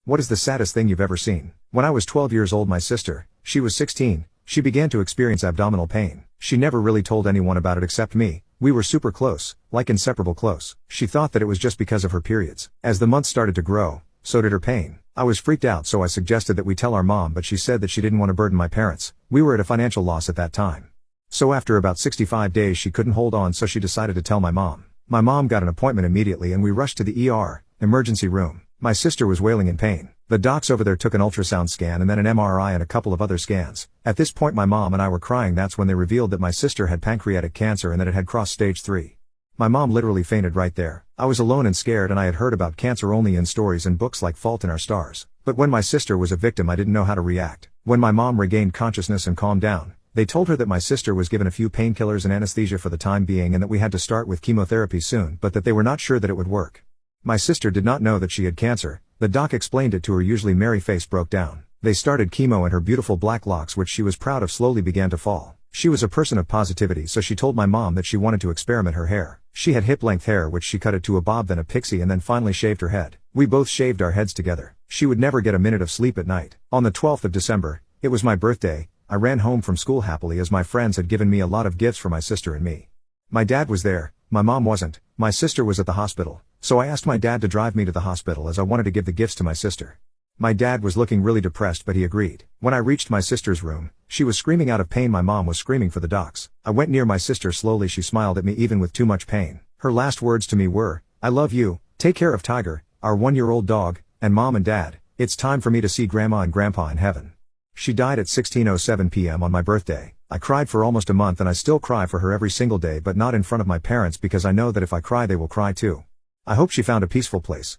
What is the saddest thing you've ever seen? When I was 12 years old, my sister, she was 16, she began to experience abdominal pain. She never really told anyone about it except me. We were super close, like inseparable close. She thought that it was just because of her periods. As the months started to grow, so did her pain. I was freaked out, so I suggested that we tell our mom, but she said that she didn't want to burden my parents. We were at a financial loss at that time. So after about 65 days she couldn't hold on, so she decided to tell my mom. My mom got an appointment immediately and we rushed to the ER, emergency room. My sister was wailing in pain. The docs over there took an ultrasound scan and then an MRI and a couple of other scans. At this point my mom and I were crying. That's when they revealed that my sister had pancreatic cancer and that it had crossed stage 3. My mom literally fainted right there. I was alone and scared, and I had heard about cancer only in stories and books like Fault in Our Stars. But when my sister was a victim I didn't know how to react. When my mom regained consciousness and calmed down, they told her that my sister was given a few painkillers and anesthesia for the time being and that we had to start with chemotherapy soon, but that they were not sure that it would work. My sister did not know that she had cancer. The doc explained it to her. Usually Mary's face broke down. They started chemo and her beautiful black locks, which she was proud of, slowly began to fall. She was a person of positivity, so she told my mom that she wanted to experiment her hair. She had hip-length hair, which she cut it to a bob, then a pixie, and then finally shaved her head. We both shaved our heads together. She would never get a minute of sleep at night. On the 12th of December, it was my birthday, I ran home from school happily as my friends had given me a lot of gifts for my sister and me. My dad was there, my mom wasn't. My sister was at the hospital, so I asked my dad to drive me to the hospital as I wanted to give the gifts to my sister. My dad was looking really depressed, but he agreed. When I reached my sister's room, she was screaming out of pain. My mom was screaming for the docs. I went near my sister slowly. She smiled at me even with too much pain. Her last words to me were, "I love you, take care of Tiger, our 1-year-old dog, and Mom and Dad, it's time for me to see Grandma and Grandpa in heaven." She died at 16:07 p.m. on my birthday. I cried for almost a month, and I still cry for her every single day, but not in front of my parents because I know that if I cry they will cry too. I hope she found a peaceful place.